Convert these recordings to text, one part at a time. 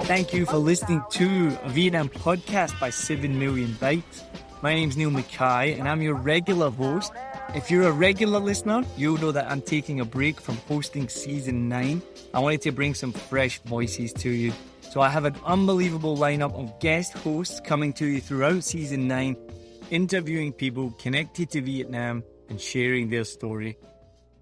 Thank you for listening to a Vietnam podcast by 7 Million Bikes. My name's Neil Mackay and I'm your regular host. If you're a regular listener, you'll know that I'm taking a break from hosting season 9. I wanted to bring some fresh voices to you. So I have an unbelievable lineup of guest hosts coming to you throughout season 9, interviewing people connected to Vietnam and sharing their story.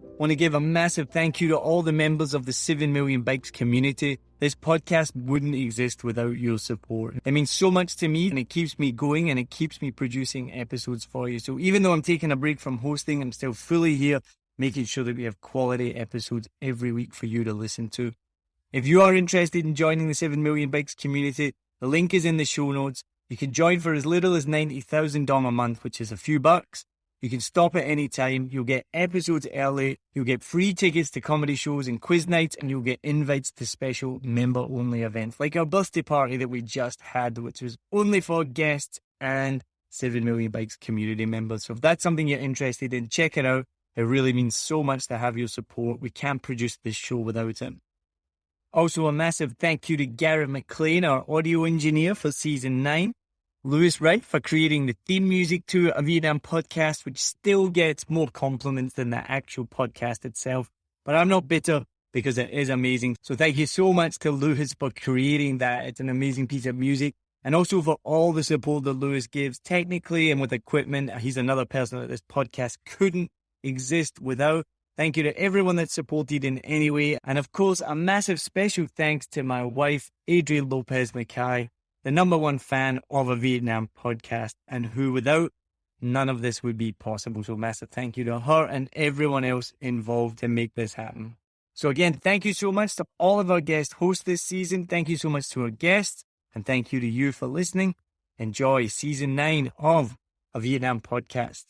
I want to give a massive thank you to all the members of the 7 Million Bikes community. This podcast wouldn't exist without your support. It means so much to me and it keeps me going and it keeps me producing episodes for you. So even though I'm taking a break from hosting, I'm still fully here making sure that we have quality episodes every week for you to listen to. If you are interested in joining the 7 Million Bikes community, the link is in the show notes. You can join for as little as $90,000 a month, which is a few bucks. You can stop at any time. You'll get episodes early. You'll get free tickets to comedy shows and quiz nights, and you'll get invites to special member-only events, like our birthday party that we just had, which was only for guests and 7 Million Bikes community members. So if that's something you're interested in, check it out. It really means so much to have your support. We can't produce this show without it. Also, a massive thank you to Garrett McLean, our audio engineer for season 9. Lewis Wright for creating the theme music to a Vietnam podcast, which still gets more compliments than the actual podcast itself. But I'm not bitter because it is amazing. So thank you so much to Lewis for creating that. It's an amazing piece of music. And also for all the support that Lewis gives technically and with equipment. He's another person that this podcast couldn't exist without. Thank you to everyone that supported in any way. And of course, a massive special thanks to my wife, Adrienne Lopez Mackay, the #1 fan of a Vietnam podcast, and who without none of this would be possible. So massive thank you to her and everyone else involved to make this happen. So again, thank you so much to all of our guest hosts this season. Thank you so much to our guests, and thank you to you for listening. Enjoy season 9 of a Vietnam podcast.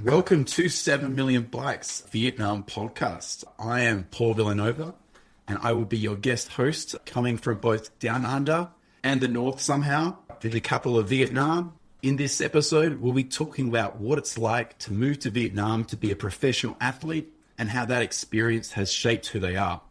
Welcome to 7 Million Bikes Vietnam podcast. I am Paul Villanova, and I will be your guest host, coming from both down under and the north somehow, the capital of Vietnam. In this episode, we'll be talking about what it's like to move to Vietnam to be a professional athlete and how that experience has shaped who they are.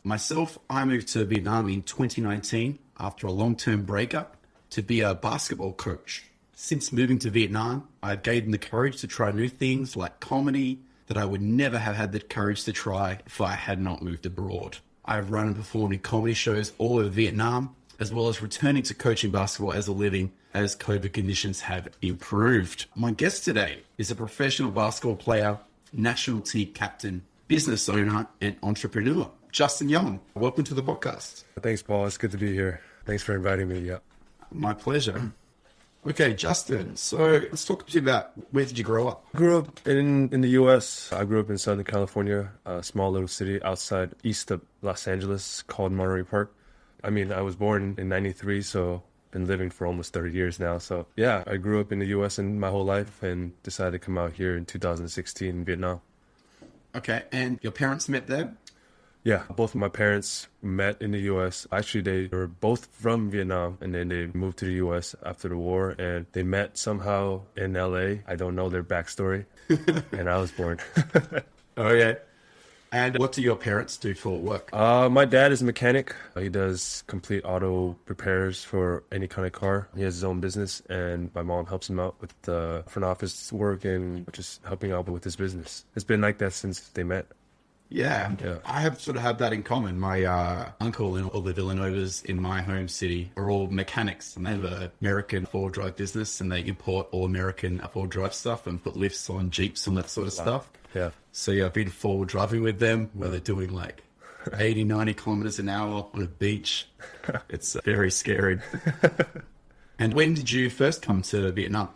Myself, I moved to Vietnam in 2019 after a long-term breakup to be a basketball coach. Since moving to Vietnam, I've gained the courage to try new things like comedy that I would never have had the courage to try if I had not moved abroad. I've run and performed in comedy shows all over Vietnam, as well as returning to coaching basketball as a living as COVID conditions have improved. My guest today is a professional basketball player, national team captain, business owner, and entrepreneur, Justin Young. Welcome to the podcast. Thanks, Paul. It's good to be here. Thanks for inviting me. Yeah. My pleasure. Okay, Justin, so let's talk to you about where did you grow up? I grew up in the U.S. I grew up in Southern California, a small little city outside east of Los Angeles called Monterey Park. I mean, I was born in 93, so been living for almost 30 years now. So yeah, I grew up in the U.S. in my whole life and decided to come out here in 2016 in Vietnam. Okay, and your parents met there? Yeah, both of my parents met in the U.S. Actually, they were both from Vietnam, and then they moved to the U.S. after the war, and they met somehow in L.A. I don't know their backstory, and I was born. Okay. And what do your parents do for work? My dad is a mechanic. He does complete auto repairs for any kind of car. He has his own business, and my mom helps him out with the front office work and just helping out with his business. It's been like that since they met. Yeah, I have sort of had that in common. My uncle and all the Villanovas in my home city are all mechanics, and they have an American four-wheel drive business, and they import all American four-wheel drive stuff and put lifts on Jeeps and that sort of stuff. Yeah. So yeah, I've been forward driving with them where they're doing like 80, 90 kilometers an hour on a beach. It's very scary. And when did you first come to Vietnam?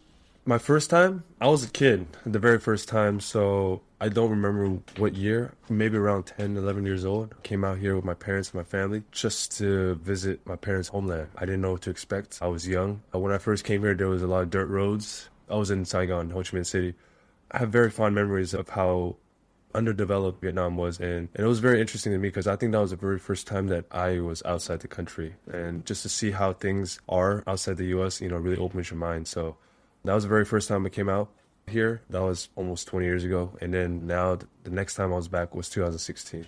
My first time, I was a kid, the very first time, so I don't remember what year, maybe around 10, 11 years old. I came out here with my parents and my family just to visit my parents' homeland. I didn't know what to expect. I was young. When I first came here, there was a lot of dirt roads. I was in Saigon, Ho Chi Minh City. I have very fond memories of how underdeveloped Vietnam was, and it was very interesting to me because I think that was the very first time that I was outside the country, and just to see how things are outside the U.S., really opens your mind. So that was the very first time I came out. here. That was almost 20 years ago. And then now the next time I was back was 2016.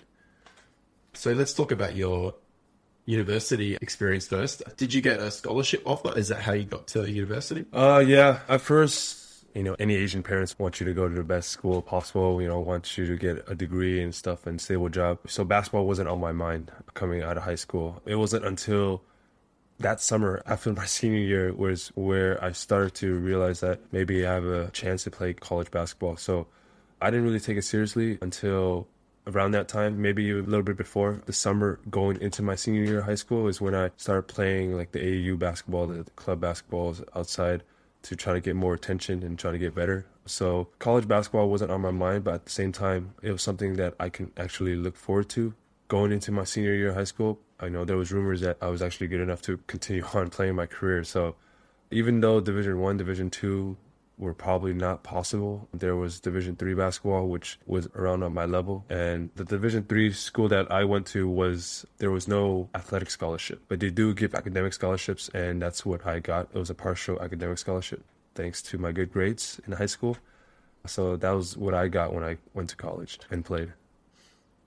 So let's talk about your university experience first. Did you get a scholarship offer? Is that how you got to university? Yeah. At first, any Asian parents want you to go to the best school possible, want you to get a degree and stuff and stable job. So basketball wasn't on my mind coming out of high school. It wasn't until that summer after my senior year was where I started to realize that maybe I have a chance to play college basketball. So I didn't really take it seriously until around that time, maybe a little bit before the summer going into my senior year of high school is when I started playing like the AAU basketball, the club basketballs outside to try to get more attention and try to get better. So college basketball wasn't on my mind, but at the same time, it was something that I can actually look forward to going into my senior year of high school. I know there was rumors that I was actually good enough to continue on playing my career. So even though Division I, Division II were probably not possible, there was Division III basketball, which was around on my level. And the Division III school that I went to there was no athletic scholarship, but they do give academic scholarships, and that's what I got. It was a partial academic scholarship, thanks to my good grades in high school. So that was what I got when I went to college and played.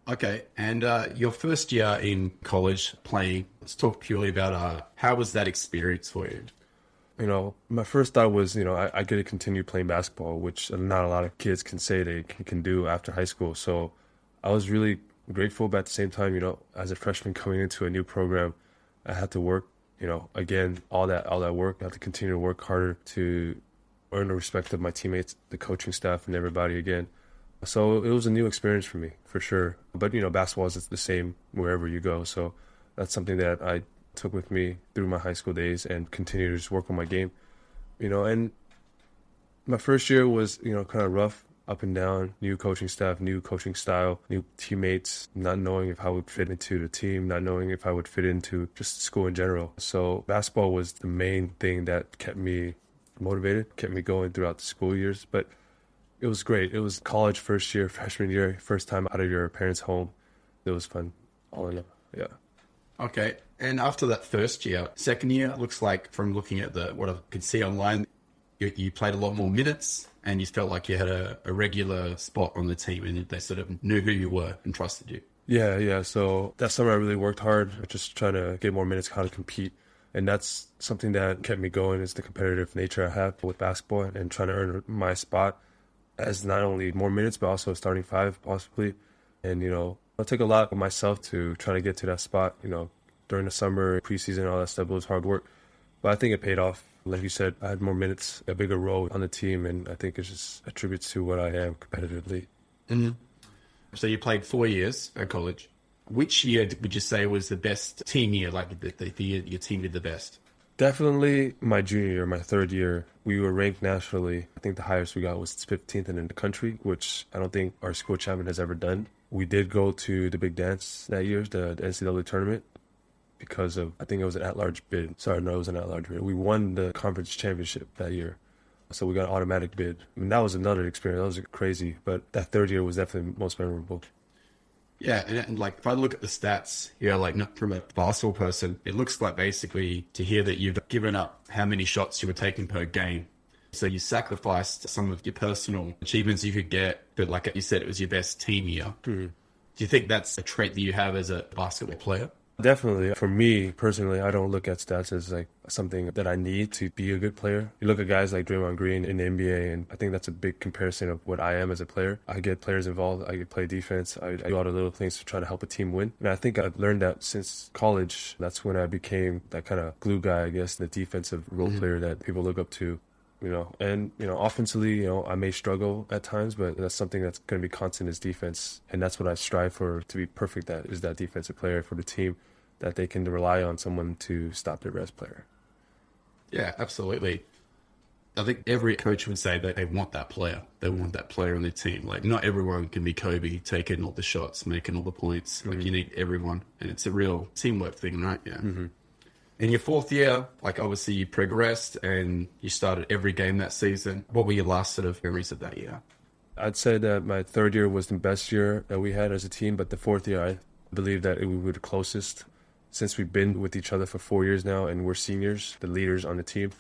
Okay, and your first year in college playing, let's talk purely about how was that experience for you? My first thought was, I get to continue playing basketball, which not a lot of kids can say they can do after high school. So I was really grateful, but at the same time, as a freshman coming into a new program, I had to work, again, all that work. I had to continue to work harder to earn the respect of my teammates, the coaching staff, and everybody again. So it was a new experience for me, for sure. But, basketball is the same wherever you go. So that's something that I took with me through my high school days and continue to just work on my game, and my first year was, kind of rough, up and down, new coaching staff, new coaching style, new teammates, not knowing if I would fit into the team, not knowing if I would fit into just school in general. So basketball was the main thing that kept me motivated, kept me going throughout the school years. But it was great. It was college first year, freshman year, first time out of your parents' home. It was fun, all in all, yeah. Okay, and after that first year, second year, looks like from looking at what I could see online, you played a lot more minutes and you felt like you had a regular spot on the team and they sort of knew who you were and trusted you. Yeah. So that summer I really worked hard, just trying to get more minutes, how to compete. And that's something that kept me going, is the competitive nature I have with basketball and trying to earn my spot as not only more minutes, but also starting five possibly. And, it took a lot of myself to try to get to that spot, during the summer, preseason, all that stuff. It was hard work, but I think it paid off. Like you said, I had more minutes, a bigger role on the team, and I think it just attributes to what I am competitively. Mm-hmm. So you played 4 years at college. Which year would you say was the best team year, like the year your team did the best? Definitely my junior year, my third year. We were ranked nationally. I think the highest we got was 15th in the country, which I don't think our school champion has ever done. We did go to the big dance that year, the NCAA tournament, because of, I think it was an at-large bid. Sorry, no, it was an at-large bid. We won the conference championship that year, so we got an automatic bid. I mean, that was another experience. That was crazy, but that third year was definitely most memorable. Yeah, and like if I look at the stats, like not from a basketball person, it looks like basically to hear that you've given up how many shots you were taking per game. So you sacrificed some of your personal achievements you could get, but like you said, it was your best team year. Mm-hmm. Do you think that's a trait that you have as a basketball player? Definitely. For me, personally, I don't look at stats as like something that I need to be a good player. You look at guys like Draymond Green in the NBA, and I think that's a big comparison of what I am as a player. I get players involved. I get play defense. I do all the little things to try to help a team win. And I think I've learned that since college. That's when I became that kind of glue guy, I guess, the defensive role player that people look up to. And offensively, I may struggle at times, but that's something that's going to be constant is defense. And that's what I strive for, to be perfect at, is that defensive player for the team, that they can rely on someone to stop their best player. Yeah, absolutely. I think every coach would say that they want that player. They want that player on their team. Like, not everyone can be Kobe, taking all the shots, making all the points. Like, you need everyone. And it's a real teamwork thing, right? Yeah. Mm-hmm. In your fourth year, like obviously you progressed and you started every game that season. What were your last sort of memories of that year? I'd say that my third year was the best year that we had as a team, but the fourth year, I believe that we were the closest since we've been with each other for 4 years now and we're seniors, the leaders on the team.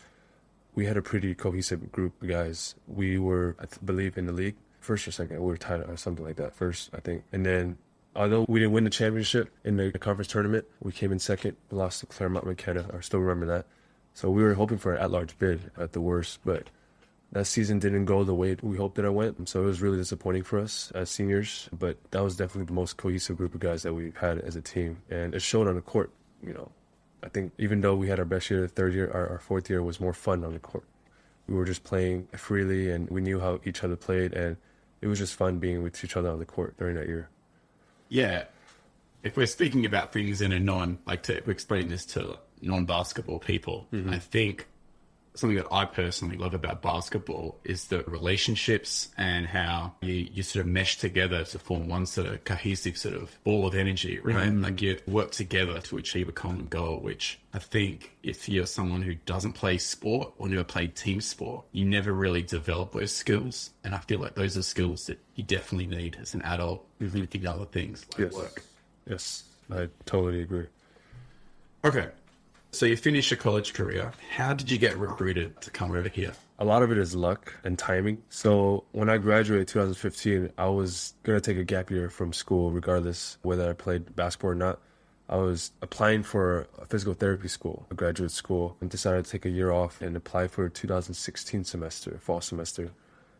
we had a pretty cohesive group of guys. We were, believe, in the league, first or second. We were tied or something like that, first, I think. And then, although we didn't win the championship in the conference tournament, we came in second. We lost to Claremont McKenna. I still remember that. So we were hoping for an at-large bid at the worst, but that season didn't go the way we hoped that it went. So it was really disappointing for us as seniors, but that was definitely the most cohesive group of guys that we've had as a team. And it showed on the court, you know. I think even though we had our best year the third year, our fourth year was more fun on the court. We were just playing freely and we knew how each other played, and it was just fun being with each other on the court during that year. Yeah. If we're speaking about things in a we're explaining this to non-basketball people, I think something that I personally love about basketball is the relationships and how you sort of mesh together to form one sort of cohesive sort of ball of energy, right? Like you work together to achieve a common goal, which I think if you're someone who doesn't play sport or never played team sport, you never really develop those skills. And I feel like those are skills that you definitely need as an adult with the other things like work. Yes, I totally agree. Okay. So you finished your college career. How did you get recruited to come over here? A lot of it is luck and timing. So when I graduated 2015, I was going to take a gap year from school, regardless whether I played basketball or not. I was applying for a physical therapy school, a graduate school, and decided to take a year off and apply for a 2016 semester, fall semester.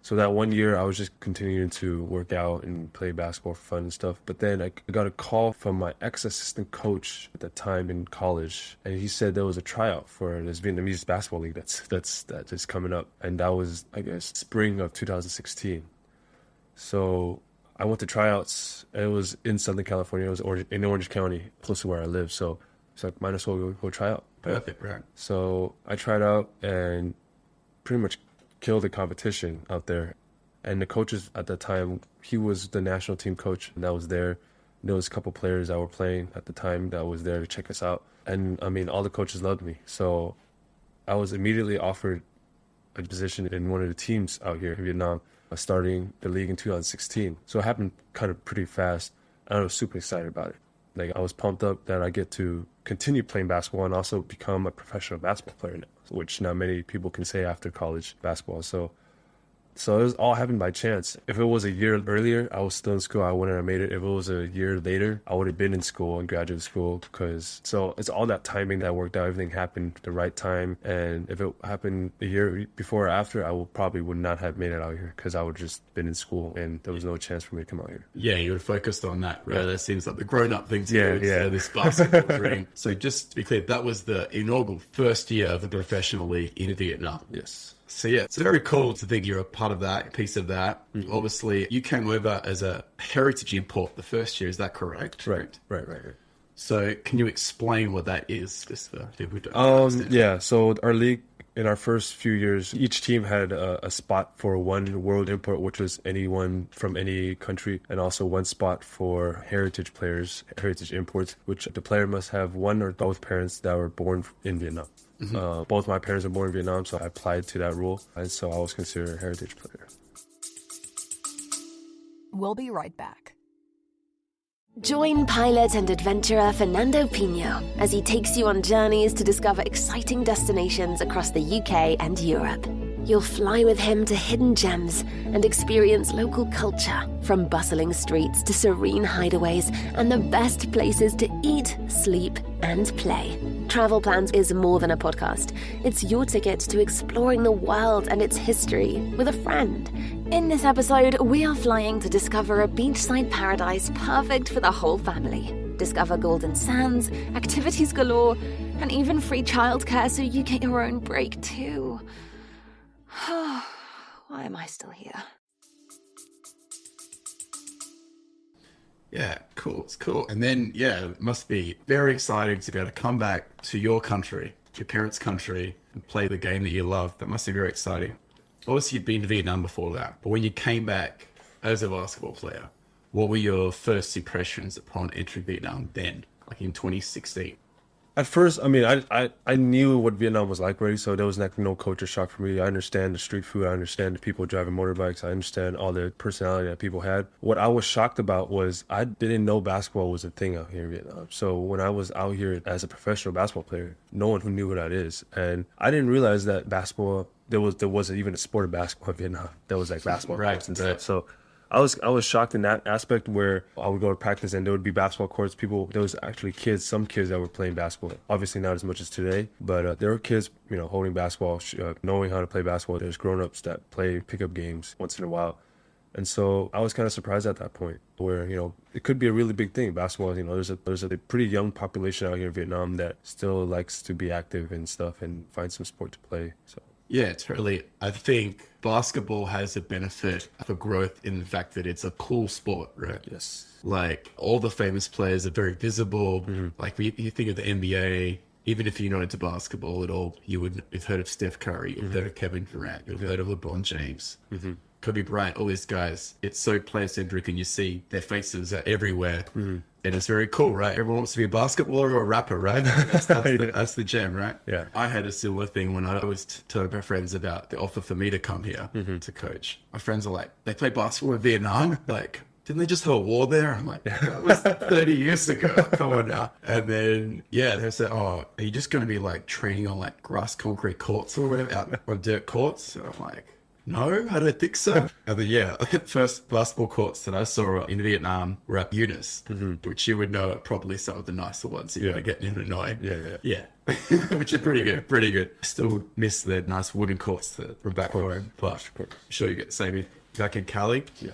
So that 1 year, I was just continuing to work out and play basketball for fun and stuff. But then I got a call from my ex-assistant coach at the time in college, and he said there was a tryout for this Vietnamese basketball league that's coming up, and that was, I guess, spring of 2016. So I went to tryouts. And it was in Southern California. It was in Orange County, close to where I live. So it's like, might as well go try out. Perfect, right? So I tried out and pretty much killed the competition out there. And the coaches at that time, he was the national team coach that was there. There was a couple players that were playing at the time that was there to check us out. And I mean, all the coaches loved me. So I was immediately offered a position in one of the teams out here in Vietnam, starting the league in 2016. So it happened kind of pretty fast. And I was super excited about it. Like, I was pumped up that I get to continue playing basketball and also become a professional basketball player now, which not many people can say after college basketball. So it was all happened by chance. If it was a year earlier, I was still in school, I wouldn't have made it. If it was a year later, I would have been in school, in graduate school, so it's all that timing that worked out. Everything happened at the right time. And if it happened a year before or after, I would not have made it out here because I would just been in school and there was no chance for me to come out here. Yeah, you would have focused on that, right? That seems like the grown-up thing to do. Yeah. This basketball dream. So just to be clear, that was the inaugural first year of the professional league in Vietnam. Yes. So yeah, it's very cool to think you're a part of that, a piece of that. Obviously, you came over as a heritage import the first year, is that correct? Right. So can you explain what that is, just for people who don't understand? Yeah, so our league, in our first few years, each team had a spot for one world import, which was anyone from any country, and also one spot for heritage players, heritage imports, which the player must have one or both parents that were born in Vietnam. Both my parents were born in Vietnam, so I applied to that rule, and so I was considered a heritage player. We'll be right back. Join pilot and adventurer Fernando Pino as he takes you on journeys to discover exciting destinations across the UK and Europe. You'll fly with him to hidden gems and experience local culture, from bustling streets to serene hideaways and the best places to eat, sleep, and play. Travel Plans is more than a podcast. It's your ticket to exploring the world and its history with a friend. In this episode, we are flying to discover a beachside paradise perfect for the whole family. Discover golden sands, activities galore, and even free childcare so you get your own break too. Why am I still here? Yeah, cool. It's cool. And then, yeah, it must be very exciting to be able to come back to your country, your parents' country, and play the game that you love. That must be very exciting. Obviously, you'd been to Vietnam before that, but when you came back as a basketball player, what were your first impressions upon entering Vietnam then, like in 2016? At first, I mean, I knew what Vietnam was like already, so there was like no culture shock for me. I understand the street food. I understand the people driving motorbikes. I understand all the personality that people had. What I was shocked about was I didn't know basketball was a thing out here in Vietnam. So when I was out here as a professional basketball player, no one who knew what that is. And I didn't realize that basketball, there wasn't even a sport of basketball in Vietnam. There was like basketball courts and stuff. So I was shocked in that aspect where I would go to practice and there would be basketball courts. There was actually some kids that were playing basketball. Obviously not as much as today, but there were kids, holding basketball, knowing how to play basketball. There's grown-ups that play pickup games once in a while. And so I was kind of surprised at that point where, it could be a really big thing. Basketball, there's a pretty young population out here in Vietnam that still likes to be active and stuff and find some sport to play. So. Yeah, totally. I think basketball has a benefit for growth in the fact that it's a cool sport, right? Yes. Like all the famous players are very visible. Like you think of the NBA, even if you're not into basketball at all, you've heard of Steph Curry, you've heard of Kevin Durant, you've heard of LeBron James, Kobe Bryant, all these guys. It's so player-centric and you see their faces are everywhere. And it's very cool, right? Everyone wants to be a basketballer or a rapper, right? That's the gem, right? Yeah. I had a similar thing when I was telling my friends about the offer for me to come here to coach. My friends are like, they play basketball in Vietnam? Like, didn't they just have a war there? I'm like, that was 30 years ago. Come on now. And then, they said, oh, are you just going to be like training on like grass concrete courts or whatever, out on dirt courts? And I'm like, no, I don't think so. And then, the first basketball courts that I saw in Vietnam were at Eunice, which you would know are probably some of the nicer ones if you're getting annoyed. Yeah. Which is pretty good. Still miss the nice wooden courts from back home, but I'm sure you get the same back in Cali. Yeah.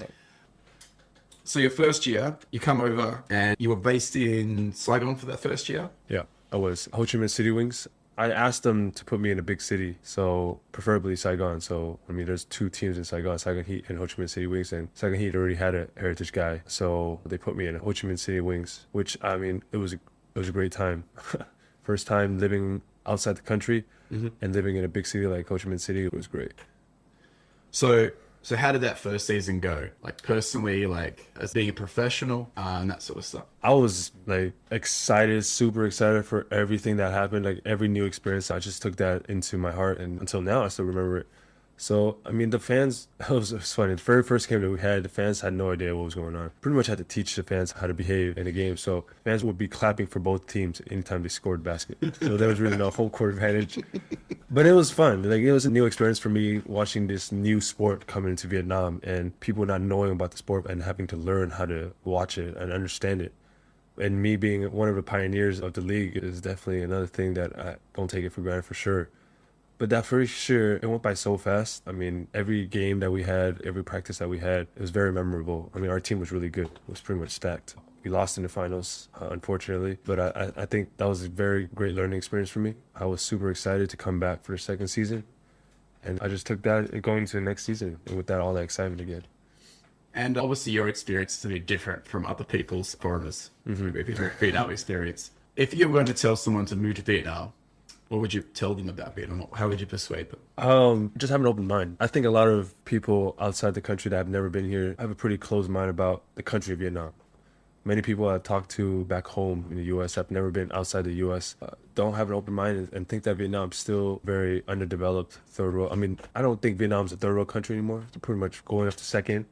So your first year, you come over and you were based in Saigon for that first year? Yeah, I was. Ho Chi Minh City Wings. I asked them to put me in a big city, so preferably Saigon. So, there's two teams in Saigon Heat and Ho Chi Minh City Wings, and Saigon Heat already had a heritage guy. So they put me in Ho Chi Minh City Wings, which, it was a great time. First time living outside the country and living in a big city like Ho Chi Minh City, it was great. So how did that first season go? Like personally, like as being a professional and that sort of stuff? I was like super excited for everything that happened. Like every new experience, I just took that into my heart. And until now, I still remember it. So, the fans, it was funny. The very first game that we had, the fans had no idea what was going on. Pretty much had to teach the fans how to behave in the game. So fans would be clapping for both teams anytime they scored a basket. So there was really no home court advantage. But it was fun. Like it was a new experience for me watching this new sport coming into Vietnam and people not knowing about the sport and having to learn how to watch it and understand it. And me being one of the pioneers of the league is definitely another thing that I don't take it for granted for sure. But that first year, it went by so fast. Every game that we had, every practice that we had, it was very memorable. Our team was really good. It was pretty much stacked. We lost in the finals, unfortunately. But I think that was a very great learning experience for me. I was super excited to come back for the second season. And I just took that going to the next season. And with that, all that excitement again. And obviously your experience is a bit different from other people's foreigners. Vietnam experience. If you were going to tell someone to move to Vietnam, what would you tell them about Vietnam? How would you persuade them? Just have an open mind. I think a lot of people outside the country that have never been here have a pretty closed mind about the country of Vietnam. Many people I've talked to back home in the U.S. have never been outside the U.S. Don't have an open mind and think that Vietnam's still very underdeveloped third world. I don't think Vietnam's a third world country anymore. It's pretty much going up to second.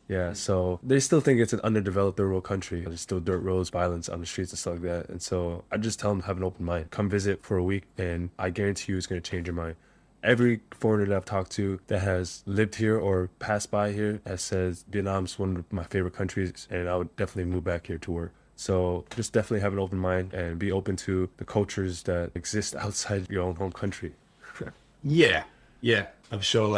Yeah, so they still think it's an underdeveloped third world country. There's still dirt roads, violence on the streets and stuff like that. And so I just tell them to have an open mind. Come visit for a week and I guarantee you it's going to change your mind. Every foreigner that I've talked to that has lived here or passed by here has said Vietnam's one of my favorite countries and I would definitely move back here to work. So just definitely have an open mind and be open to the cultures that exist outside your own home country. Yeah. I'm sure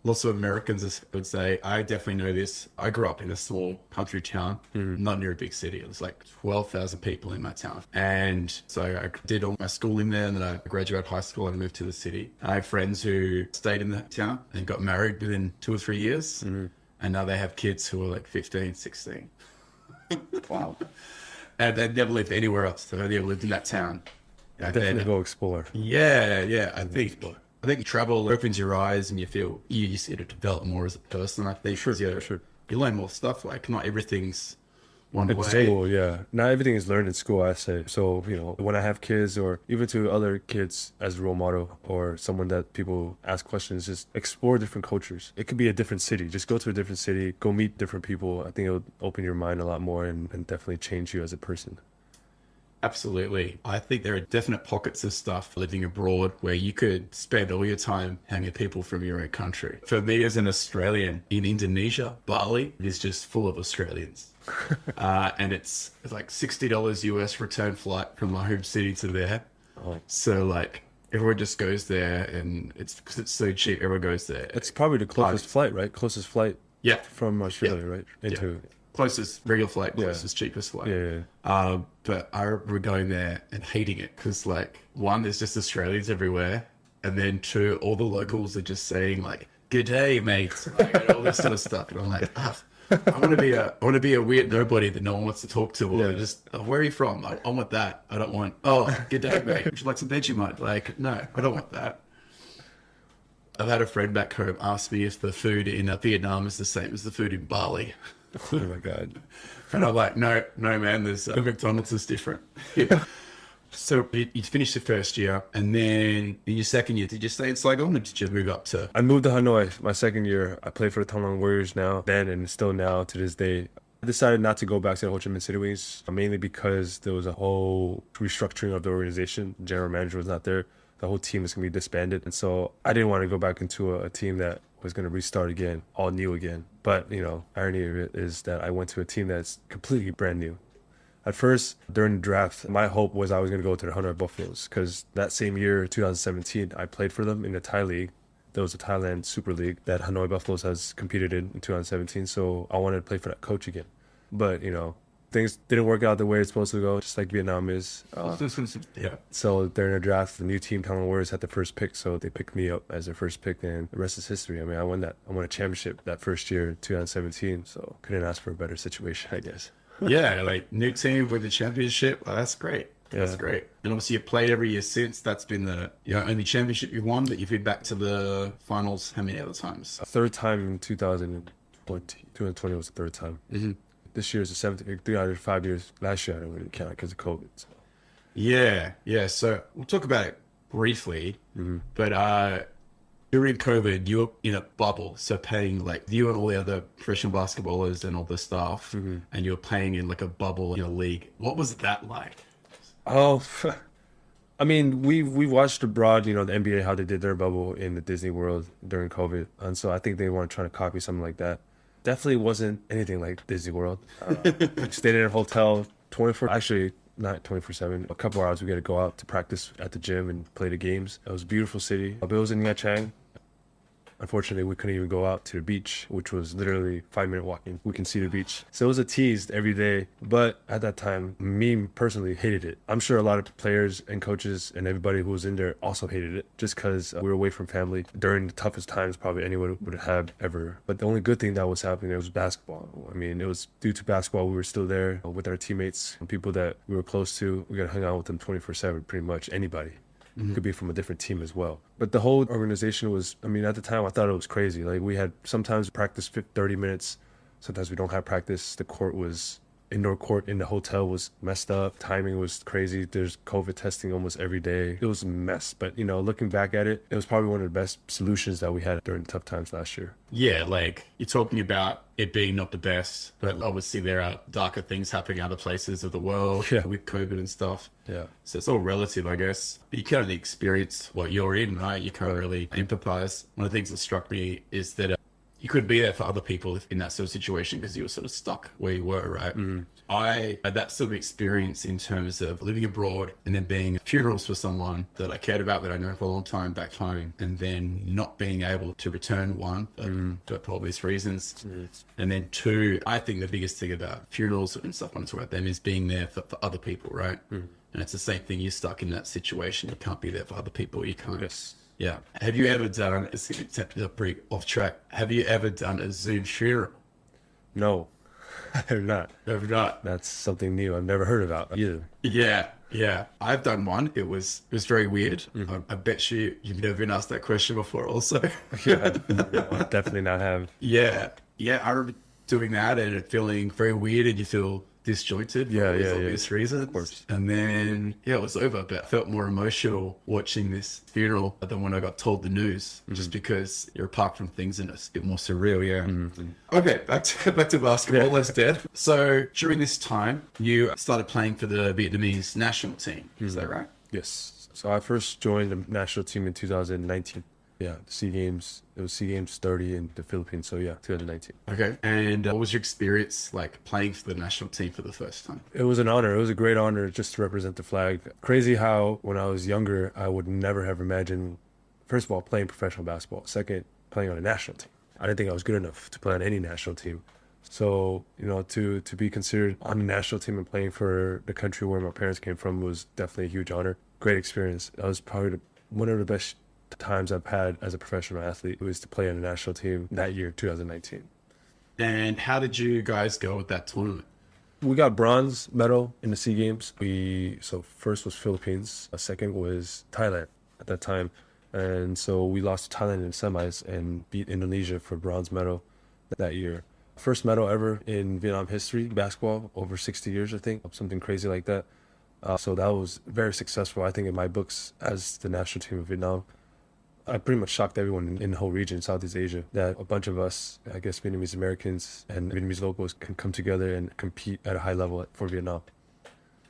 lots of Americans would say, I definitely know this. I grew up in a small country town, not near a big city. It was like 12,000 people in my town. And so I did all my schooling there and then I graduated high school and moved to the city. I have friends who stayed in the town and got married within 2 or 3 years. And now they have kids who are like 15, 16. Wow. And they've never lived anywhere else. They've only ever lived in that town. Definitely go explore. Yeah. I think travel opens your eyes and you just get to develop more as a person. I think sure. You learn more stuff. Like not everything's one At way. school, yeah. Not everything is learned in school, I say. So, you know, when I have kids or even to other kids as a role model or someone that people ask questions, just explore different cultures. It could be a different city. Just go to a different city, go meet different people. I think it'll open your mind a lot more and definitely change you as a person. Absolutely. I think there are definite pockets of stuff living abroad where you could spend all your time hanging with people from your own country. For me as an Australian in Indonesia, Bali is just full of Australians. And it's like $60 US return flight from my home city to there. Oh. So like everyone just goes there and it's because it's so cheap, everyone goes there. It's probably the closest flight, right? Closest flight Yeah. from Australia, right? Into Closest regular flight, closest cheapest flight. Yeah. But I remember going there and hating it because, like, one, there's just Australians everywhere, and then two, all the locals are just saying like, "Good day, mate," like, and all this sort of stuff, and I'm like, I want to be a weird nobody that no one wants to talk to, or just, where are you from? I want that. I don't want, good day, mate. Would you like some Vegemite? Like, no, I don't want that. I've had a friend back home ask me if the food in Vietnam is the same as the food in Bali. Oh my God. And I'm like, no, man, there's McDonald's is different. So you finished the first year, and then in your second year, did you stay in Saigon or did you move up to? I moved to Hanoi my second year. I play for the Thonglong Warriors now, then and still now to this day. I decided not to go back to the Ho Chi Minh City Wings, mainly because there was a whole restructuring of the organization. The general manager was not there. The whole team was going to be disbanded. And so I didn't want to go back into a team that was going to restart again, all new again. But, you know, irony of it is that I went to a team that's completely brand new. At first, during the draft, my hope was I was going to go to the Hanoi Buffaloes because that same year, 2017, I played for them in the Thai League. There was a Thailand Super League that Hanoi Buffaloes has competed in 2017. So I wanted to play for that coach again. But, you know, things didn't work out the way it's supposed to go, just like Vietnam is. Yeah. So during the draft, the new team, Thailand Warriors, had the first pick, so they picked me up as their first pick, and the rest is history. I mean, I won a championship that first year, 2017, so couldn't ask for a better situation, I guess. Yeah, like new team with the championship. Well, that's great. That's great. And obviously you've played every year since. That's been the only championship you've won, but you've been back to the finals how many other times? Third time in 2020. 2020 was the third time. Mm-hmm. This year is the seventh. 3 out of 5 years. Last year I don't really count because of COVID. So. Yeah. So we'll talk about it briefly. Mm-hmm. But during COVID, you were in a bubble. So playing like you and all the other professional basketballers and all the staff, and you were playing in like a bubble in a league. What was that like? Oh, I mean, we watched abroad, you know, the NBA, how they did their bubble in the Disney World during COVID. And so I think they want to try to copy something like that. Definitely wasn't anything like Disney World. Stayed in a hotel 24, actually not 24/7. A couple hours we got to go out to practice at the gym and play the games. It was a beautiful city. But it was in Nha Trang. Unfortunately, we couldn't even go out to the beach, which was literally 5-minute walking. We can see the beach. So it was a tease every day. But at that time, me personally hated it. I'm sure a lot of players and coaches and everybody who was in there also hated it just because we were away from family during the toughest times probably anyone would have ever. But the only good thing that was happening there was basketball. I mean, it was due to basketball. We were still there with our teammates and people that we were close to. We got to hang out with them 24/7, pretty much anybody. Could be from a different team as well. But the whole organization was, I mean, at the time, I thought it was crazy. Like, we had sometimes practice 30 minutes. Sometimes we don't have practice. The court was, indoor court in the hotel was messed up. Timing was crazy. There's COVID testing almost every day. It was a mess. But, you know, looking back at it, it was probably one of the best solutions that we had during tough times last year. Yeah, like you're talking about it being not the best, but obviously there are darker things happening in other places of the world with COVID and stuff. Yeah. So it's all relative, I guess. But you can't really experience what you're in, right? You can't really empathize. One of the things that struck me is that you could be there for other people in that sort of situation because you were sort of stuck where you were, right? I had that sort of experience in terms of living abroad and then being at funerals for someone that I cared about, that I know for a long time back home, and then not being able to return one for obvious reasons. And then two, I think the biggest thing about funerals and stuff when it's about them is being there for other people, right? And it's the same thing. You're stuck in that situation. You can't be there for other people. You can't. Yes. Yeah. Have you ever done, it's pretty off track, have you ever done a Zoom funeral? No, I have not. Never not. That's something new I've never heard about either. Yeah. I've done one. It was very weird. I bet you've never been asked that question before also. Yeah, definitely not have. Yeah. I remember doing that and it feeling very weird, and you feel disjointed for Yeah, all these yeah, obvious reasons. Of course. And then, it was over. But I felt more emotional watching this funeral than when I got told the news, just because you're apart from things and it's a bit more surreal, yeah. Okay, back to basketball. Let's dead. So during this time, you started playing for the Vietnamese national team. Is that right? Yes. So I first joined the national team in 2019. Yeah, the SEA Games. It was SEA Games 30 in the Philippines. So yeah, 2019. Okay. And what was your experience like playing for the national team for the first time? It was an honor. It was a great honor just to represent the flag. Crazy how when I was younger, I would never have imagined, first of all, playing professional basketball. Second, playing on a national team. I didn't think I was good enough to play on any national team. So, to be considered on the national team and playing for the country where my parents came from was definitely a huge honor. Great experience. That was probably one of the best times I've had as a professional athlete. It was to play on the national team that year, 2019. And how did you guys go with that tournament? We got bronze medal in the SEA Games. So first was Philippines, second was Thailand at that time. And so we lost to Thailand in the semis and beat Indonesia for bronze medal that year. First medal ever in Vietnam history, basketball, over 60 years, I think, something crazy like that. So that was very successful, I think, in my books as the national team of Vietnam. I pretty much shocked everyone in the whole region, Southeast Asia, that a bunch of us, I guess Vietnamese Americans and Vietnamese locals can come together and compete at a high level for Vietnam.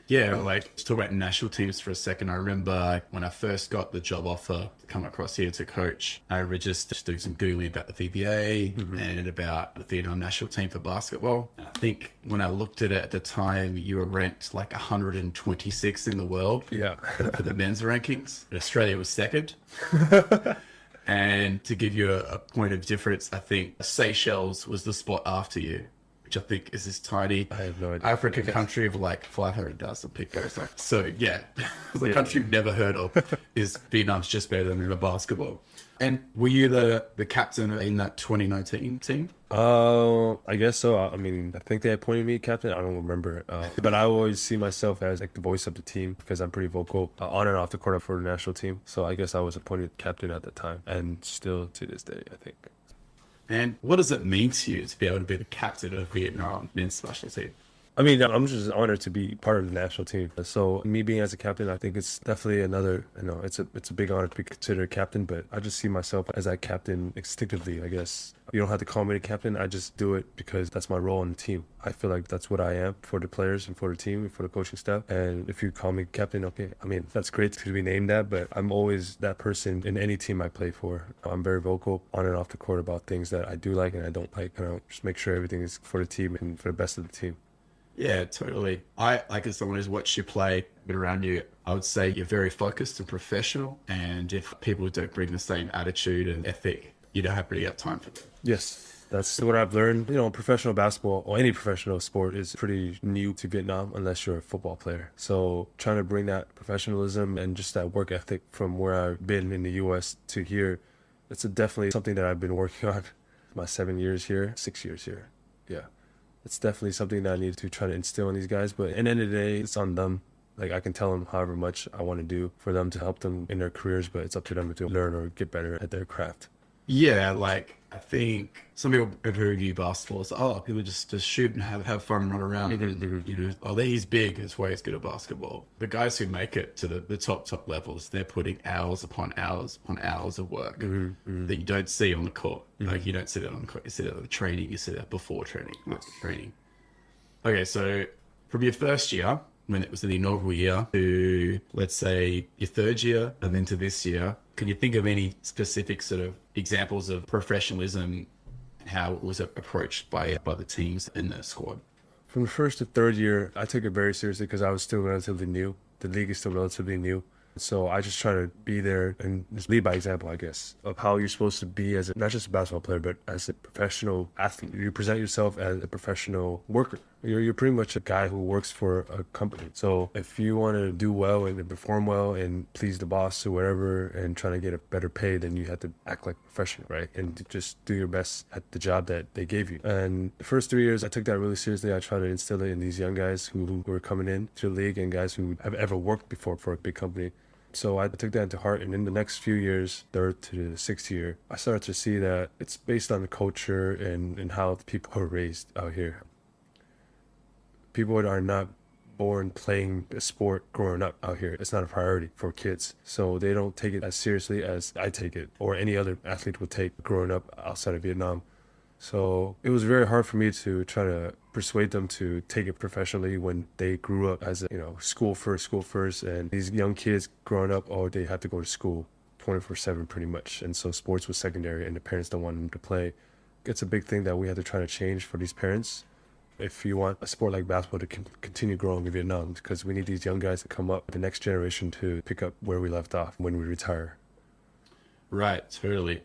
Yeah, like, let's talk about national teams for a second. I remember when I first got the job offer to come across here to coach, I would just do some Googling about the VBA and about the Vietnam national team for basketball. And I think when I looked at it at the time, you were ranked like 126 in the world for the men's rankings. Australia was second. And to give you a point of difference, I think Seychelles was the spot after you, which I think is this tiny I have no idea. African country of like 500,000 people. So yeah, the country you've never heard of is Vietnam's just better than in basketball. And were you the captain in that 2019 team? I guess so. I mean, I think they appointed me captain. I don't remember. But I always see myself as like the voice of the team because I'm pretty vocal on and off the court for the national team. So I guess I was appointed captain at the time and still to this day, I think. And what does it mean to you to be able to be the captain of Vietnam men's national team? I mean, I'm just honored to be part of the national team. So me being as a captain, I think it's definitely another, it's a big honor to be considered captain, but I just see myself as that captain instinctively, I guess. You don't have to call me the captain. I just do it because that's my role in the team. I feel like that's what I am for the players and for the team and for the coaching staff. And if you call me captain, okay, I mean, that's great to be named that, but I'm always that person in any team I play for. I'm very vocal on and off the court about things that I do like and I don't like. And I'll just make sure everything is for the team and for the best of the team. Yeah, totally. I, like, as someone who's watched you play, been around you, I would say you're very focused and professional. And if people don't bring the same attitude and ethic, you don't have really have time for them. Yes, that's what I've learned. Professional basketball or any professional sport is pretty new to Vietnam unless you're a football player. So trying to bring that professionalism and just that work ethic from where I've been in the U.S. to here, it's definitely something that I've been working on my 7 years here, 6 years here. Yeah. It's definitely something that I need to try to instill in these guys. But at the end of the day, it's on them. Like, I can tell them however much I want to do for them to help them in their careers, but it's up to them to learn or get better at their craft. Yeah, like, I think some people who view basketball as, people just shoot and have fun and run around. He's big, that's why he's good at basketball. The guys who make it to the top levels, they're putting hours upon hours upon hours of work that you don't see on the court. Like, you don't see that on the court, you see that on the training, you see that before training, after training. Okay, so from your first year, when it was the inaugural year, to, let's say, your third year, and then to this year, can you think of any specific sort of examples of professionalism and how it was approached by the teams in the squad? From the first to third year, I took it very seriously because I was still relatively new. The league is still relatively new. So I just try to be there and just lead by example, I guess, of how you're supposed to be as not just a basketball player, but as a professional athlete. You present yourself as a professional worker. You're pretty much a guy who works for a company. So if you want to do well and perform well and please the boss or whatever and trying to get a better pay, then you have to act like a professional, right? And to just do your best at the job that they gave you. And the first 3 years, I took that really seriously. I tried to instill it in these young guys who were coming in to the league and guys who have ever worked before for a big company. So I took that into heart, and in the next few years, third to the sixth year, I started to see that it's based on the culture and how the people are raised out here. People are not born playing a sport growing up out here. It's not a priority for kids. So they don't take it as seriously as I take it or any other athlete would take growing up outside of Vietnam. So it was very hard for me to try to persuade them to take it professionally when they grew up as, school first. And these young kids growing up, they have to go to school 24/7 pretty much. And so sports was secondary and the parents don't want them to play. It's a big thing that we have to try to change for these parents if you want a sport like basketball to continue growing in Vietnam, because we need these young guys to come up, the next generation, to pick up where we left off when we retire. Right, totally.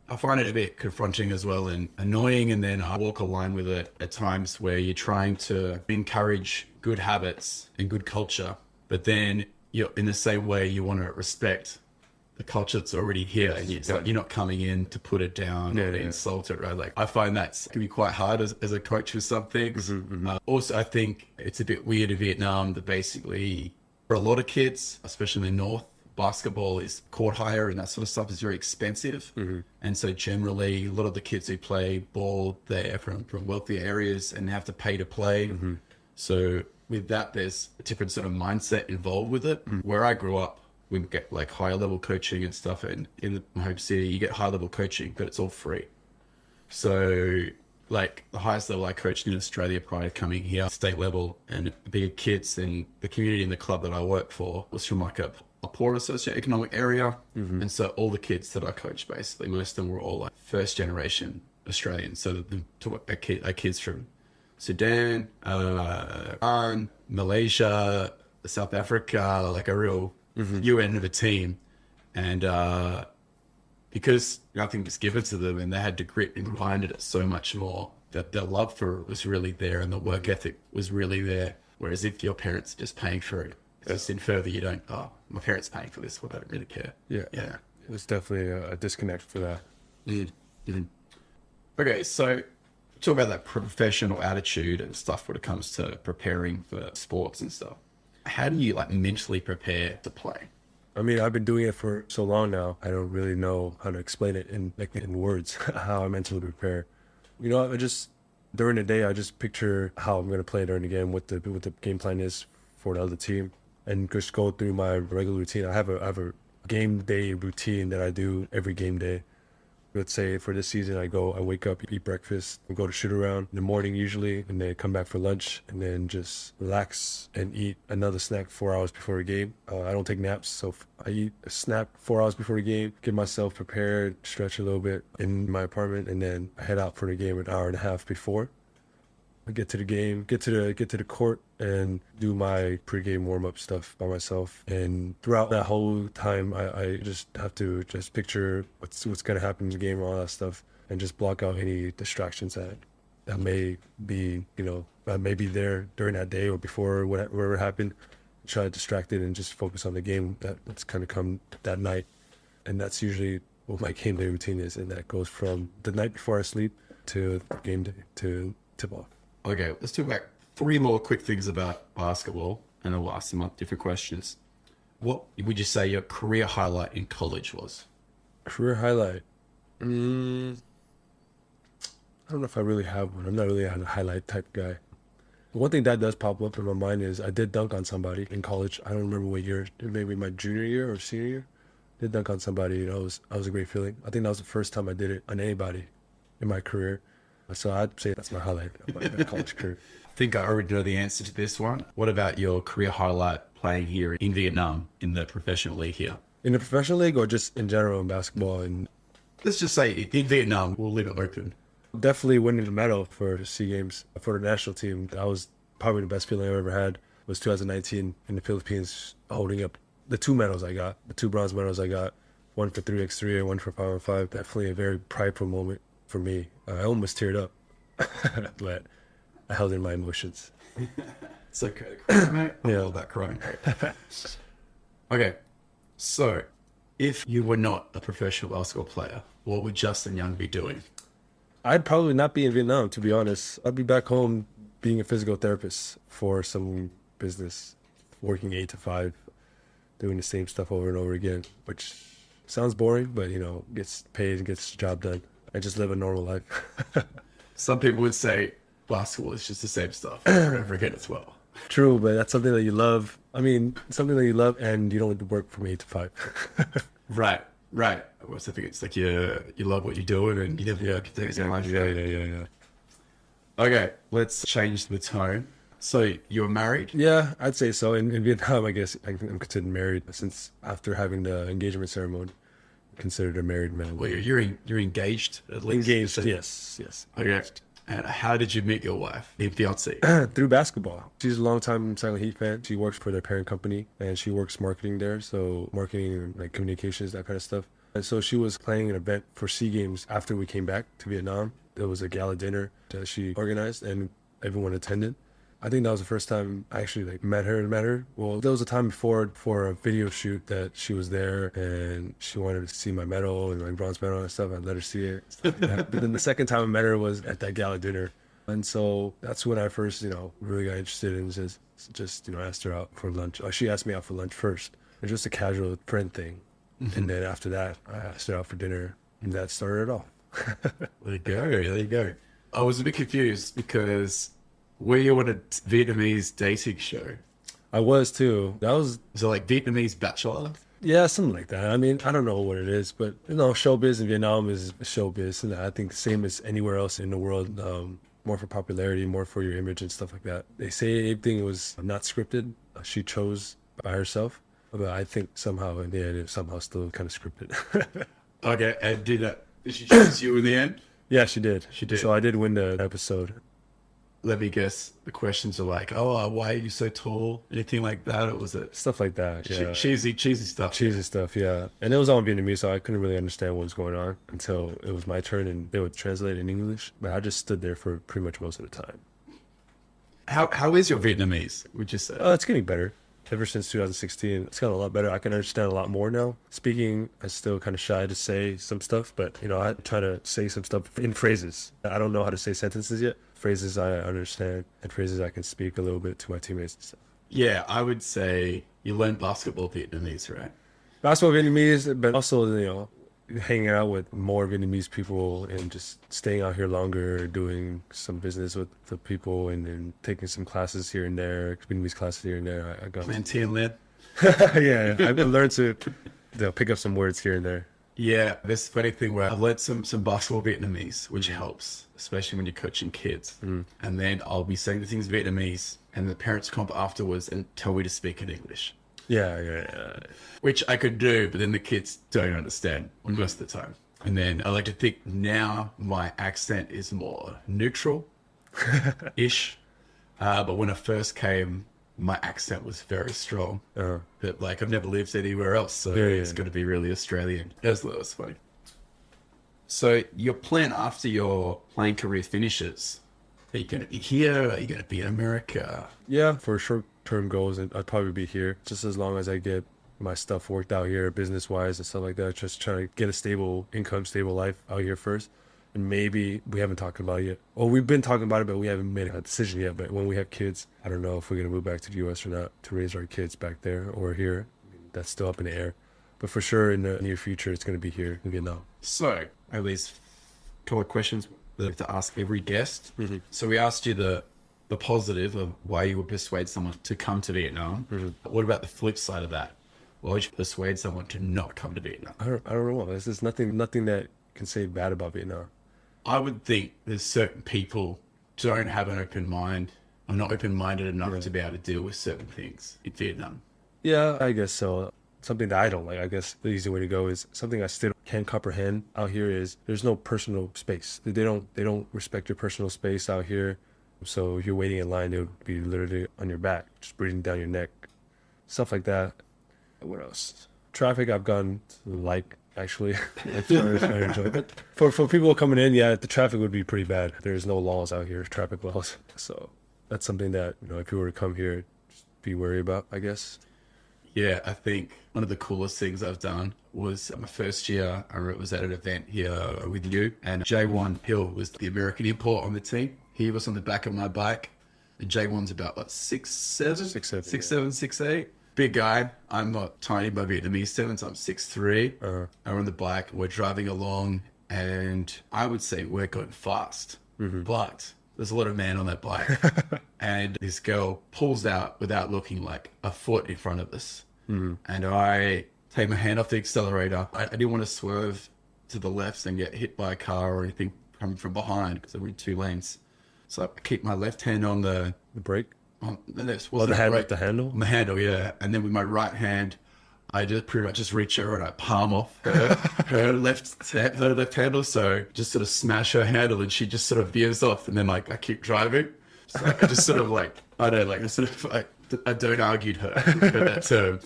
I find it a bit confronting as well and annoying, and then I walk a line with it at times where you're trying to encourage good habits and good culture, but then you're in the same way you want to respect the culture that's already here, and it's like you're not coming in to put it down or insult it, right? Like I find that can be quite hard as a coach with some things. Also, I think it's a bit weird in Vietnam that basically for a lot of kids, especially in the north, basketball is court hire and that sort of stuff is very expensive. And so generally a lot of the kids who play ball, they're from wealthier areas and have to pay to play. So with that, there's a different sort of mindset involved with it. Where I grew up, we get like higher level coaching and stuff, and in my home city you get high level coaching, but it's all free. So like the highest level I coached in Australia prior to coming here, state level, and bigger kids, and the community in the club that I work for was from like a poorer socioeconomic area. And so all the kids that I coached, basically most of them were all like first generation Australians. So our kids from Sudan, Iran, Malaysia, South Africa, like a real UN of a team. And because nothing was given to them and they had to grit and grind at it so much more, that their love for it was really there and the work ethic was really there. Whereas if your parents are just paying for it, just in further, you don't, my parents paying for this, well, I don't really care. Yeah. It was definitely a disconnect for that. Okay, so talk about that professional attitude and stuff when it comes to preparing for sports and stuff. How do you like mentally prepare to play? I mean, I've been doing it for so long now. I don't really know how to explain it in words, how I mentally prepare. During the day, I just picture how I'm going to play during the game, what the game plan is for the other team, and just go through my regular routine. I have a game day routine that I do every game day. Let's say for this season, I wake up, eat breakfast, and go to shoot around in the morning usually, and then come back for lunch, and then just relax and eat another snack 4 hours before the game. I don't take naps, so I eat a snack 4 hours before the game, get myself prepared, stretch a little bit in my apartment, and then I head out for the game an hour and a half before. I get to the game, get to the court, and do my pregame warm-up stuff by myself. And throughout that whole time, I just have to just picture what's going to happen in the game and all that stuff, and just block out any distractions that may be there during that day or before whatever happened. Try to distract it and just focus on the game that's kind of come that night. And that's usually what my game day routine is, and that goes from the night before I sleep to game day to tip-off. Okay, let's talk about 3 more quick things about basketball, and then we'll ask some different questions. What would you say your career highlight in college was? Career highlight? I don't know if I really have one. I'm not really a highlight type guy. One thing that does pop up in my mind is I did dunk on somebody in college. I don't remember what year, maybe my junior year or senior year. I did dunk on somebody. That was a great feeling. I think that was the first time I did it on anybody in my career. So I'd say that's my highlight of my college career. I think I already know the answer to this one. What about your career highlight playing here in Vietnam in the professional league here? In the professional league or just in general in basketball? And let's just say in Vietnam, we'll leave it open. Definitely winning the medal for SEA Games for the national team. That was probably the best feeling I ever had. Was 2019 in the Philippines, holding up the 2 medals I got, the 2 bronze medals I got, one for 3x3 and one for 5x5. Definitely a very prideful moment for me. I almost teared up, but I held in my emotions. It's okay to cry, mate. I'm Yeah. all about crying. Okay, so if you were not a professional basketball player, what would Justin Young be doing? I'd probably not be in Vietnam, to be honest. I'd be back home being a physical therapist for some business, working 8 to 5, doing the same stuff over and over again, which sounds boring, but gets paid and gets the job done. I just live a normal life. Some people would say basketball is just the same stuff over again as well. True, but that's something that you love. I mean, something that you love, and you don't have to work from 8 to 5. Right. I think it's like you love what you're doing and you never work things in life. Yeah. Okay, let's change the tone. So you were married? Yeah, I'd say so. In Vietnam, I guess I'm considered married since after having the engagement ceremony, considered a married man. Well, you're engaged at least. Engaged, yes. Okay. And how did you meet your wife, your fiance? Through basketball. She's a longtime Silent Heat fan. She works for their parent company and she works marketing there. So marketing and like communications, that kind of stuff. And so she was planning an event for SEA Games after we came back to Vietnam. There was a gala dinner that she organized and everyone attended. I think that was the first time I actually like met her. Well, there was a time before for a video shoot that she was there and she wanted to see my medal and my bronze medal and stuff. I let her see it. But then the second time I met her was at that gala dinner. And so that's when I first, really got interested and just asked her out for lunch. She asked me out for lunch first. It was just a casual friend thing. Mm-hmm. And then after that, I asked her out for dinner and that started it off. There you go. I was a bit confused because were you on a Vietnamese dating show? I was too. Is it like Vietnamese Bachelor? Yeah, something like that. I mean, I don't know what it is, but showbiz in Vietnam is showbiz, and I think the same as anywhere else in the world. More for popularity, more for your image and stuff like that. They say everything was not scripted. She chose by herself, but I think somehow in the end, it somehow still kind of scripted. Okay, and did she choose you in the end? Yeah, she did. She did. So I did win the episode. Let me guess. The questions are like, "Oh, why are you so tall?" Anything like that, or was it stuff like that? Yeah, cheesy stuff. Cheesy stuff, yeah. And it was all in Vietnamese, so I couldn't really understand what was going on until it was my turn, and they would translate in English. But I just stood there for pretty much most of the time. How is your Vietnamese? Would you say? It's getting better. Ever since 2016, it's gotten a lot better. I can understand a lot more now. Speaking, I'm still kind of shy to say some stuff, but I try to say some stuff in phrases. I don't know how to say sentences yet. Phrases I understand and phrases I can speak a little bit to my teammates and stuff. Yeah, I would say you learned basketball Vietnamese, right? Basketball Vietnamese, but also, hanging out with more Vietnamese people and just staying out here longer, doing some business with the people and then taking some classes here and there, Vietnamese classes here and there. I got Plantain lid. Yeah, I've learned to pick up some words here and there. Yeah, this funny thing where I've learned some basketball Vietnamese, which helps, especially when you're coaching kids. Mm. And then I'll be saying the things Vietnamese and the parents come up afterwards and tell me to speak in English. Yeah. Which I could do, but then the kids don't understand most of the time. And then I like to think now my accent is more neutral-ish. But when I first came, my accent was very strong. But I've never lived anywhere else, so it's going to be really Australian. That was funny. So your plan after your playing career finishes, are you going to be here? Are you going to be in America? Yeah, for short-term goals, I'd probably be here just as long as I get my stuff worked out here, business-wise and stuff like that. Just trying to get a stable income, stable life out here first. And maybe we haven't talked about it yet. Well, we've been talking about it, but we haven't made a decision yet. But when we have kids, I don't know if we're going to move back to the U.S. or not to raise our kids back there or here. That's still up in the air. But for sure, in the near future, it's going to be here in Vietnam. So, at least a couple of questions that I have to ask every guest. Mm-hmm. So we asked you the positive of why you would persuade someone to come to Vietnam. Mm-hmm. What about the flip side of that? Why would you persuade someone to not come to Vietnam? I don't know. There's nothing that can say bad about Vietnam. I would think there's certain people don't have an open mind. I'm not open-minded enough to be able to deal with certain things in Vietnam. Yeah, I guess so. Something that I don't like, I guess the easy way to go is something I still can't comprehend out here is there's no personal space. They don't respect your personal space out here. So if you're waiting in line, they'll be literally on your back, just breathing down your neck. Stuff like that. What else? Traffic I've gone to like, actually. I enjoy it. For people coming in, yeah, the traffic would be pretty bad. There's no laws out here, traffic laws. So that's something that, if you were to come here, just be worried about, I guess. Yeah, I think one of the coolest things I've done was my first year, I was at an event here with you, and J1 Hill was the American import on the team. He was on the back of my bike. And J1's about, 6'7"? 6'8". Big guy. I'm not tiny by Vietnamese standards. I'm 6'3". I'm on the bike. We're driving along, and I would say we're going fast. Mm-hmm. But there's a lot of man on that bike. And this girl pulls out without looking like a foot in front of us. And I take my hand off the accelerator. I didn't want to swerve to the left and get hit by a car or anything coming from behind because we're in 2 lanes. So I keep my left hand on the brake. On the left. The handle? On the handle, yeah. And then with my right hand, I just pretty much just reach over and I palm off her left handle. So just sort of smash her handle and she just sort of veers off. And then like I keep driving. So like, I just sort of like, I don't argue her that term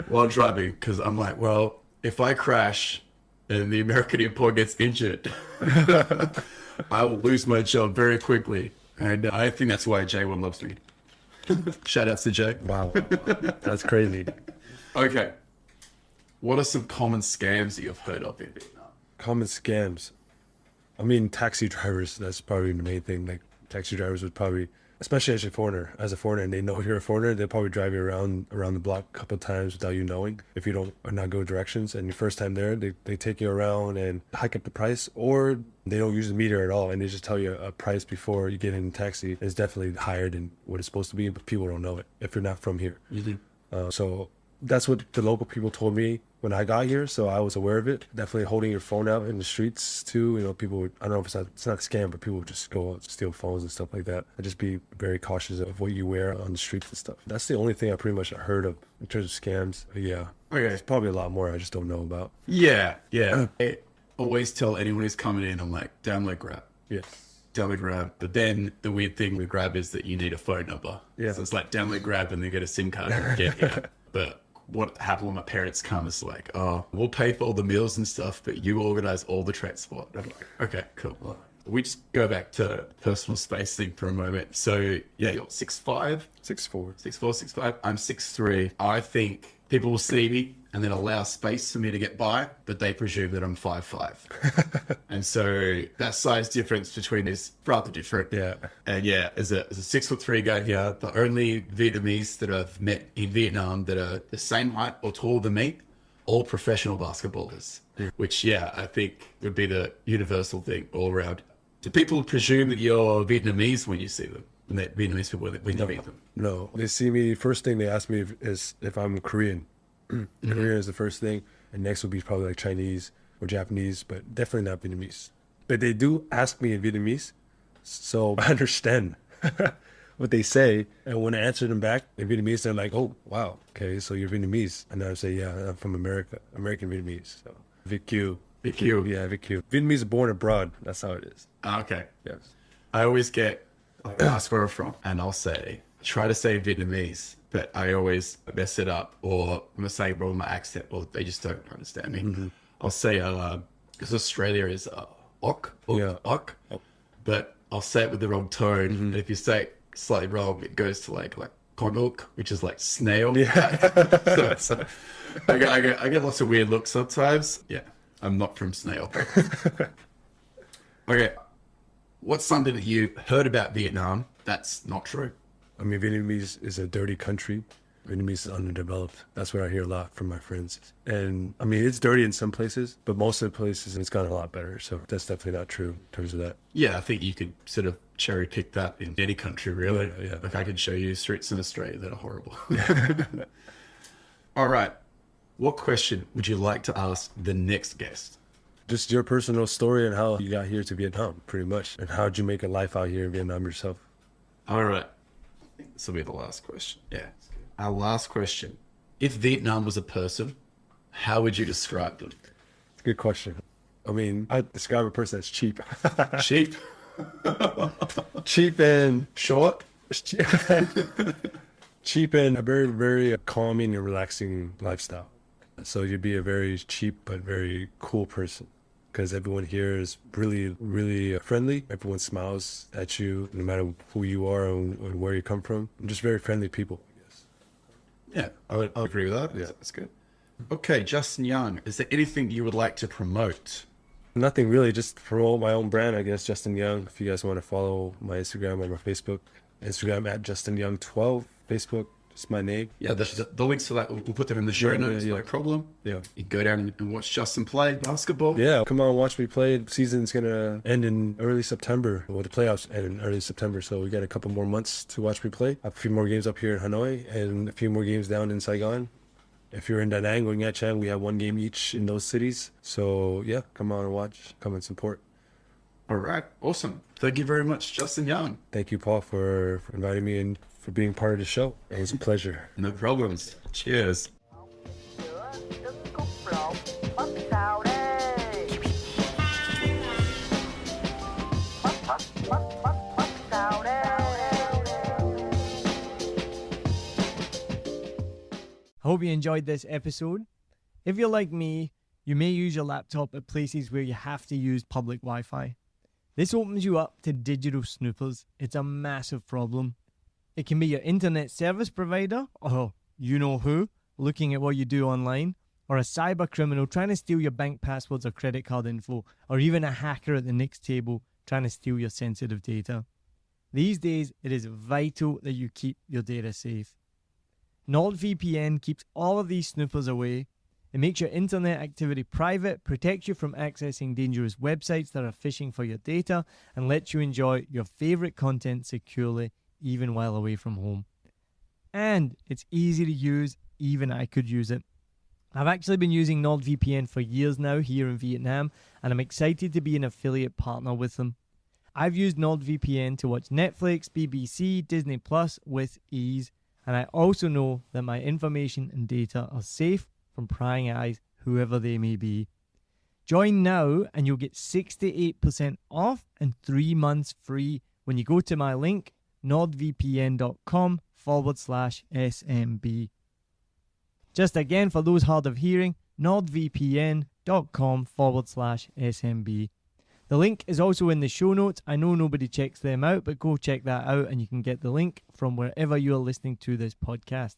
while driving because I'm like, well, if I crash and the American import gets injured, I will lose my job very quickly. And I think that's why J1 loves me. Shout outs to Jay. Wow. That's crazy. Okay. What are some common scams that you've heard of in Vietnam? Common scams. I mean, taxi drivers, that's probably the main thing. Like, taxi drivers would probably, especially as a foreigner, and they know you're a foreigner, they'll probably drive you around the block a couple of times without you knowing. If you don't or not go directions and your first time there, they take you around and hike up the price, or they don't use the meter at all and they just tell you a price before you get in the taxi. It's definitely higher than what it's supposed to be, but people don't know it if you're not from here. So that's what the local people told me when I got here, so I was aware of it. Definitely holding your phone out in the streets too. You know, people would, I don't know if it's not a scam, but people would just go out, steal phones and stuff like that. And just be very cautious of what you wear on the streets and stuff. That's the only thing I pretty much heard of in terms of scams. But yeah, Okay. there's probably a lot more I just don't know about. Yeah. I always tell anyone who's coming in, I'm like, download Grab. Yes. Download Grab. But then the weird thing with Grab is that you need a phone number. Yeah. So it's like download Grab and then get a SIM card and get here. But what happened when my parents come is like, oh, we'll pay for all the meals and stuff, but you organize all the transport. I'm like, okay, cool. We just go back to personal space thing for a moment. So yeah, you're 6'5", 6'4". 6'4", 6'5". I'm 6'3". I think people will see me and then allow space for me to get by, but they presume that I'm 5'5". And so that size difference between is rather different. Yeah. And yeah, as a 6'3" guy here, the only Vietnamese that I've met in Vietnam that are the same height or taller than me, all professional basketballers, which yeah, I think would be the universal thing all around. Do people presume that you're Vietnamese when you see them? And that Vietnamese people when you meet them? No, they see me. First thing they ask me is if I'm Korean. Korean is the first thing, and next would be probably like Chinese or Japanese, but definitely not Vietnamese. But they do ask me in Vietnamese, so I understand what they say. And when I answer them back in Vietnamese, they're like, "Oh, wow, okay, so you're Vietnamese." And I say, "Yeah, I'm from America, American Vietnamese." So Viet Kieu. Viet Kieu. Yeah, Viet Kieu. Vietnamese are born abroad. That's how it is. Okay. Yes. I always get asked where I'm from, and I'll try to say Vietnamese, but I always mess it up, or I'm saying wrong with my accent, or they just don't understand me. I'll say, because Australia is ok, but I'll say it with the wrong tone. And if you say it slightly wrong, it goes to like konok, which is like snail. Yeah. so I get lots of weird looks sometimes. Yeah, I'm not from snail. Okay. What's something that you heard about Vietnam that's not true? I mean, Vietnamese is a dirty country. Vietnamese is underdeveloped. That's what I hear a lot from my friends. And I mean, it's dirty in some places, but most of the places it's gotten a lot better. So that's definitely not true in terms of that. Yeah, I think you could sort of cherry pick that in any country, really. Yeah. Like I could show you streets in Australia that are horrible. All right. What question would you like to ask the next guest? Just your personal story and how you got here to Vietnam, pretty much. And how'd you make a life out here in Vietnam yourself? All right. I think this will be the last question. Yeah. Our last question. If Vietnam was a person, how would you describe them? It's a good question. I mean, I describe a person as cheap. Cheap? Cheap and Short? cheap and a very, very calming and relaxing lifestyle. So you'd be a very cheap but very cool person because everyone here is really, really friendly. Everyone smiles at you no matter who you are and where you come from. Just very friendly people, I guess. Yeah, I agree with that. Yeah. That's good. Okay, Justin Young, is there anything you would like to promote? Nothing really, just promote my own brand, I guess, Justin Young. If you guys want to follow my Instagram or my Facebook, Instagram at Justin Young 12, Facebook It's my name. Yeah, the links to that, we'll put them in the show notes, no problem. Yeah. You go down and watch Justin play basketball. Yeah, come on, watch me play. The season's going to end in early September. Well, the playoffs end in early September, so we got a couple more months to watch me play. A few more games up here in Hanoi and a few more games down in Saigon. If you're in Da Nang or Nha Trang, we have one game each in those cities. So, yeah, come on and watch. Come and support. All right, awesome. Thank you very much, Justin Young. Thank you, Paul, for inviting me and for being part of the show. It was a pleasure. No problems. Cheers. I hope you enjoyed this episode. If you're like me, you may use your laptop at places where you have to use public Wi-Fi. This opens you up to digital snoopers. It's a massive problem. It can be your internet service provider, or you know who, looking at what you do online, or a cyber criminal trying to steal your bank passwords or credit card info, or even a hacker at the next table trying to steal your sensitive data. These days, it is vital that you keep your data safe. NordVPN keeps all of these snoopers away. It makes your internet activity private, protects you from accessing dangerous websites that are phishing for your data, and lets you enjoy your favorite content securely, even while away from home. And it's easy to use, even I could use it. I've actually been using NordVPN for years now here in Vietnam, and I'm excited to be an affiliate partner with them. I've used NordVPN to watch Netflix, BBC, Disney Plus with ease, and I also know that my information and data are safe from prying eyes, whoever they may be. Join now and you'll get 68% off and 3 months free when you go to my link, nordvpn.com/SMB. Just again, for those hard of hearing, nordvpn.com/SMB. The link is also in the show notes. I know nobody checks them out, but go check that out and you can get the link from wherever you're listening to this podcast.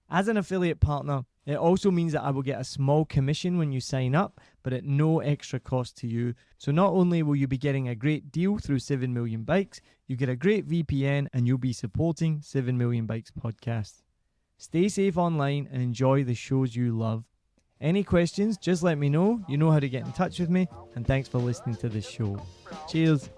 As an affiliate partner, it also means that I will get a small commission when you sign up, but at no extra cost to you. So not only will you be getting a great deal through 7 Million Bikes, you get a great VPN and you'll be supporting 7 Million Bikes podcast. Stay safe online and enjoy the shows you love. Any questions, just let me know. You know how to get in touch with me. And thanks for listening to this show. Cheers.